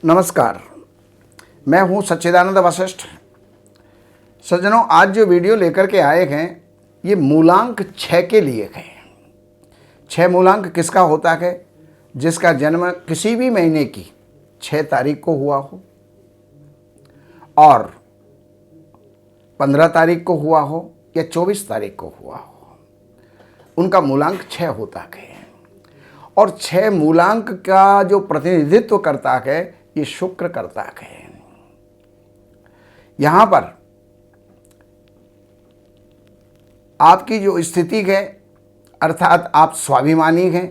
नमस्कार, मैं हूं सच्चिदानंद वशिष्ठ। सज्जनों, आज जो वीडियो लेकर के आए हैं ये मूलांक 6 के लिए है। 6 मूलांक किसका होता है? जिसका जन्म किसी भी महीने की 6 तारीख को हुआ हो और 15 तारीख को हुआ हो या 24 तारीख को हुआ हो, उनका मूलांक 6 होता है। और 6 मूलांक का जो प्रतिनिधित्व करता है ये शुक्र करता है। यहां पर आपकी जो स्थिति है, अर्थात आप स्वाभिमानी हैं,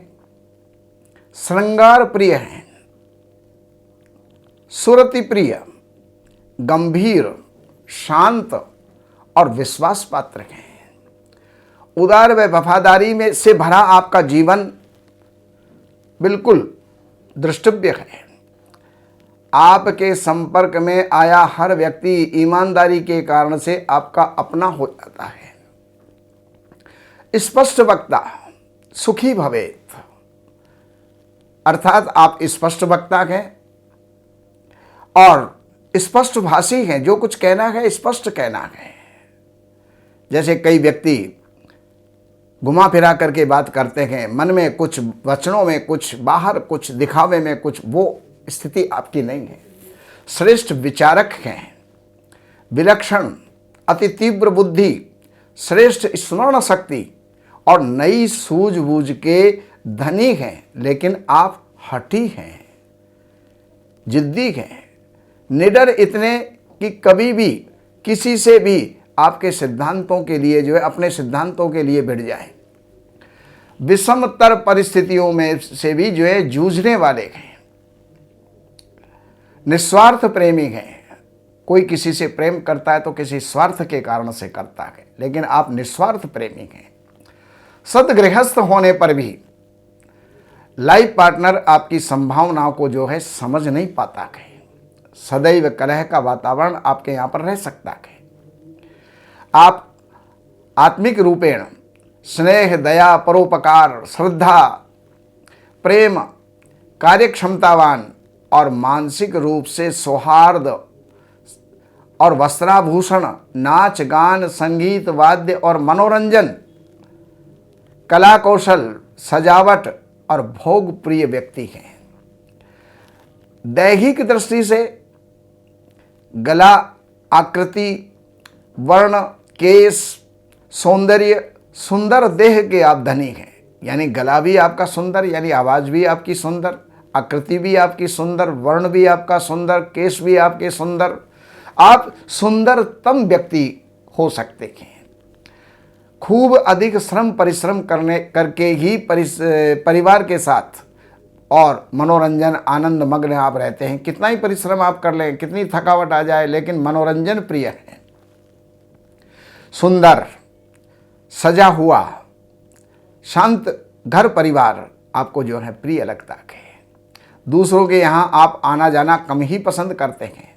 श्रृंगार प्रिय हैं, सुरति प्रिय, गंभीर, शांत और विश्वास पात्र हैं। उदार व वफादारी में से भरा आपका जीवन बिल्कुल दृष्टव्य है। आपके संपर्क में आया हर व्यक्ति ईमानदारी के कारण से आपका अपना हो जाता है। स्पष्ट वक्ता, सुखी भवेत्, अर्थात आप स्पष्ट वक्ता हैं और स्पष्ट भाषी हैं। जो कुछ कहना है स्पष्ट कहना है। जैसे कई व्यक्ति घुमा फिरा करके बात करते हैं, मन में कुछ, वचनों में कुछ, बाहर कुछ, दिखावे में कुछ, वो स्थिति आपकी नहीं है। श्रेष्ठ विचारक हैं, विलक्षण, अति तीव्र बुद्धि, श्रेष्ठ स्मरण शक्ति और नई सूझबूझ के धनी हैं। लेकिन आप हठी हैं, जिद्दी हैं, निडर इतने कि कभी भी किसी से भी आपके सिद्धांतों के लिए जो है, अपने सिद्धांतों के लिए भिड़ जाएं। विषमतर परिस्थितियों में से भी जो है जूझने वाले हैं। निस्वार्थ प्रेमी हैं। कोई किसी से प्रेम करता है तो किसी स्वार्थ के कारण से करता है, लेकिन आप निस्वार्थ प्रेमी हैं। सदगृहस्थ होने पर भी लाइफ पार्टनर आपकी संभावनाओं को जो है समझ नहीं पाता है। सदैव कलह का वातावरण आपके यहाँ पर रह सकता है। आप आत्मिक रूपेण स्नेह, दया, परोपकार, श्रद्धा, प्रेम, कार्यक्षमतावान और मानसिक रूप से सौहार्द और वस्त्राभूषण, नाच गान, संगीत, वाद्य और मनोरंजन, कला कौशल, सजावट और भोग प्रिय व्यक्ति हैं। दैहिक दृष्टि से गला, आकृति, वर्ण, केश, सौंदर्य, सुंदर देह के आप धनी हैं। यानी गला भी आपका सुंदर, यानी आवाज़ भी आपकी सुंदर, आकृति भी आपकी सुंदर, वर्ण भी आपका सुंदर, केश भी आपके सुंदर। आप सुंदरतम व्यक्ति हो सकते हैं। खूब अधिक श्रम परिश्रम करके ही परिवार के साथ और मनोरंजन आनंद मग्न आप रहते हैं। कितना ही परिश्रम आप कर लें, कितनी थकावट आ जाए, लेकिन मनोरंजन प्रिय है। सुंदर, सजा हुआ, शांत घर परिवार आपको जो है प्रिय लगता है। दूसरों के यहाँ आप आना जाना कम ही पसंद करते हैं।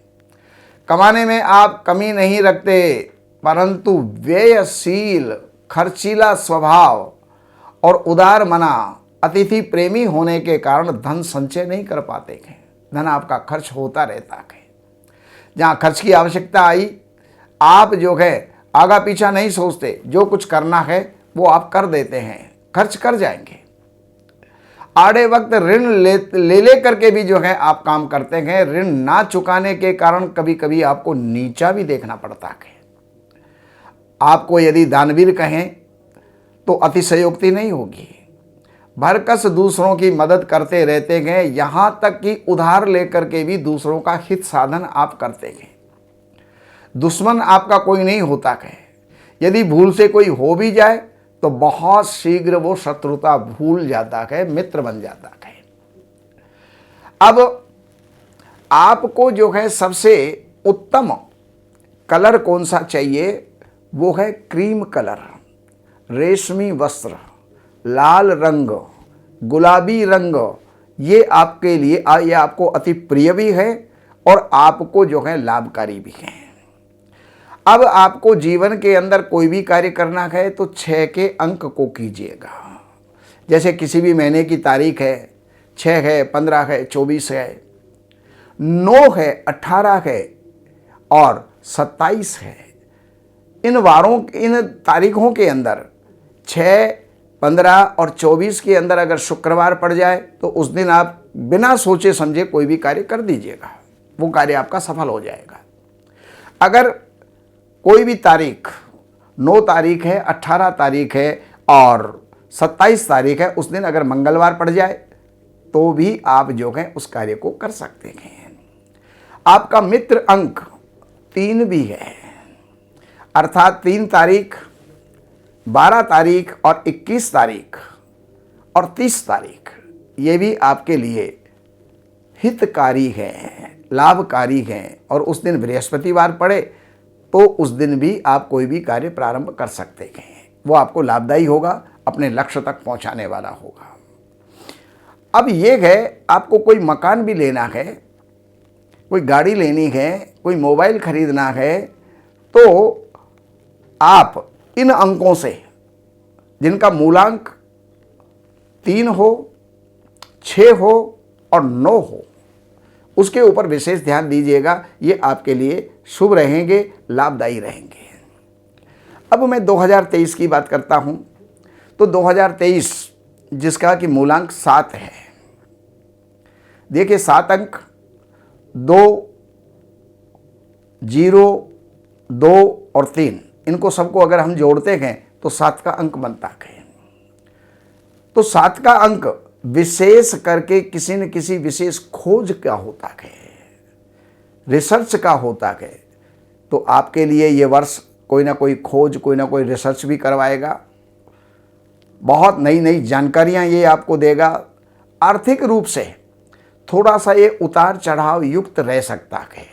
कमाने में आप कमी नहीं रखते, परंतु व्ययशील, खर्चीला स्वभाव और उदार मना, अतिथि प्रेमी होने के कारण धन संचय नहीं कर पाते हैं। धन आपका खर्च होता रहता है। जहाँ खर्च की आवश्यकता आई, आप जो है आगा पीछा नहीं सोचते। जो कुछ करना है वो आप कर देते हैं, खर्च कर जाएंगे। आड़े वक्त ऋण ले करके भी जो है आप काम करते हैं। ऋण ना चुकाने के कारण कभी कभी आपको नीचा भी देखना पड़ता है। आपको यदि दानवीर कहें तो अतिशयोक्ति नहीं होगी। भरकस दूसरों की मदद करते रहते हैं, यहाँ तक कि उधार लेकर के भी दूसरों का हित साधन आप करते हैं। दुश्मन आपका कोई नहीं होता है। यदि भूल से कोई हो भी जाए तो बहुत शीघ्र वो शत्रुता भूल जाता है, मित्र बन जाता है। अब आपको जो है सबसे उत्तम कलर कौन सा चाहिए? वो है क्रीम कलर, रेशमी वस्त्र, लाल रंग, गुलाबी रंग। ये आपके लिए ये आपको अति प्रिय भी है और आपको जो है लाभकारी भी है। अब आपको जीवन के अंदर कोई भी कार्य करना है तो 6 के अंक को कीजिएगा। जैसे किसी भी महीने की तारीख है, 6 है, 15 है, 24 है, 9 है, 18 है और 27 है। इन वारों, इन तारीखों के अंदर 6, 15 और 24 के अंदर अगर शुक्रवार पड़ जाए तो उस दिन आप बिना सोचे समझे कोई भी कार्य कर दीजिएगा, वो कार्य आपका सफल हो जाएगा। अगर कोई भी तारीख 9 तारीख है, 18 तारीख है और 27 तारीख है, उस दिन अगर मंगलवार पड़ जाए तो भी आप जो है उस कार्य को कर सकते हैं। आपका मित्र अंक 3 भी है, अर्थात 3 तारीख, 12 तारीख और 21 तारीख और 30 तारीख, ये भी आपके लिए हितकारी है, लाभकारी है। और उस दिन बृहस्पतिवार पड़े तो उस दिन भी आप कोई भी कार्य प्रारंभ कर सकते हैं, वो आपको लाभदायी होगा, अपने लक्ष्य तक पहुंचाने वाला होगा। अब ये है, आपको कोई मकान भी लेना है, कोई गाड़ी लेनी है, कोई मोबाइल खरीदना है, तो आप इन अंकों से जिनका मूलांक 3 हो, 6 हो और 9 हो, उसके ऊपर विशेष ध्यान दीजिएगा। ये आपके लिए शुभ रहेंगे, लाभदायी रहेंगे। अब मैं 2023 की बात करता हूं, तो 2023 जिसका कि मूलांक 7 है, देखिए 7 अंक 2, 0, 2 और 3, इनको सबको अगर हम जोड़ते हैं तो 7 का अंक बनता है। तो 7 का अंक विशेष करके किसी न किसी विशेष खोज का होता है, रिसर्च का होता है। तो आपके लिए ये वर्ष कोई ना कोई खोज, कोई ना कोई रिसर्च भी करवाएगा, बहुत नई नई जानकारियां ये आपको देगा। आर्थिक रूप से थोड़ा सा ये उतार चढ़ाव युक्त रह सकता है।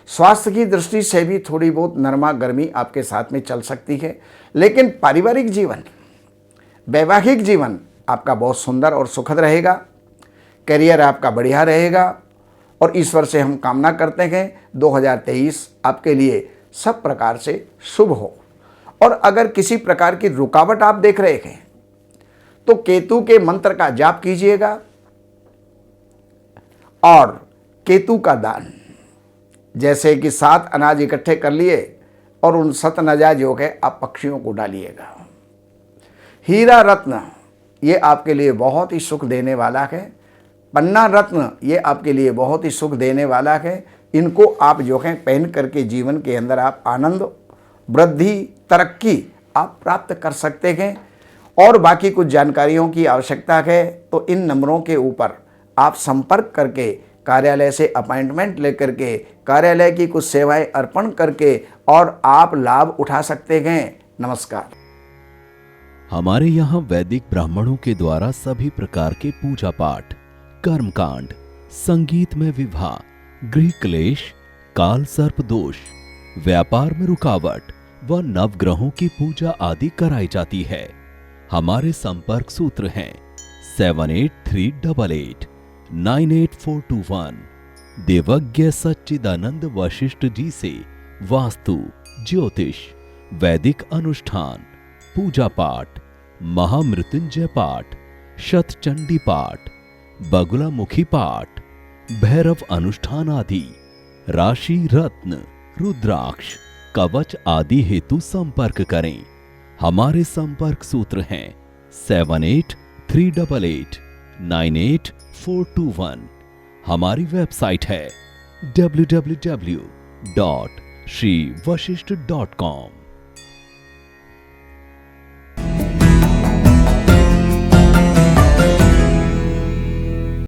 स्वास्थ्य की दृष्टि से भी थोड़ी बहुत नरमा गर्मी आपके साथ में चल सकती है, लेकिन पारिवारिक जीवन, वैवाहिक जीवन आपका बहुत सुंदर और सुखद रहेगा। करियर आपका बढ़िया रहेगा और ईश्वर से हम कामना करते हैं 2023 आपके लिए सब प्रकार से शुभ हो। और अगर किसी प्रकार की रुकावट आप देख रहे हैं तो केतु के मंत्र का जाप कीजिएगा और केतु का दान, जैसे कि 7 अनाज इकट्ठे कर लिए और उन 7 अनाज जो है आप पक्षियों को डालिएगा। हीरा रत्न ये आपके लिए बहुत ही सुख देने वाला है। पन्ना रत्न ये आपके लिए बहुत ही सुख देने वाला है। इनको आप जो है पहन करके जीवन के अंदर आप आनंद, वृद्धि, तरक्की आप प्राप्त कर सकते हैं। और बाकी कुछ जानकारियों की आवश्यकता है तो इन नंबरों के ऊपर आप संपर्क करके कार्यालय से अपॉइंटमेंट लेकर के कार्यालय की कुछ सेवाएं अर्पण करके और आप लाभ उठा सकते हैं। नमस्कार। हमारे यहाँ वैदिक ब्राह्मणों के द्वारा सभी प्रकार के पूजा पाठ, कर्मकांड, संगीत में विवाह, गृह क्लेश, काल सर्प दोष, व्यापार में रुकावट व नवग्रहों की पूजा आदि कराई जाती है। हमारे संपर्क सूत्र हैं 7838 98421। देवज्ञ सच्चिदानंद वशिष्ठ जी से वास्तु, ज्योतिष, वैदिक अनुष्ठान, पूजा पाठ, महामृत्युंजय पाठ, शतचंडी पाठ, बगुलामुखी पाठ, भैरव अनुष्ठान आदि, राशि रत्न, रुद्राक्ष, कवच आदि हेतु संपर्क करें। हमारे संपर्क सूत्र हैं 7838 98421। हमारी वेबसाइट है www.shrivashishth.com।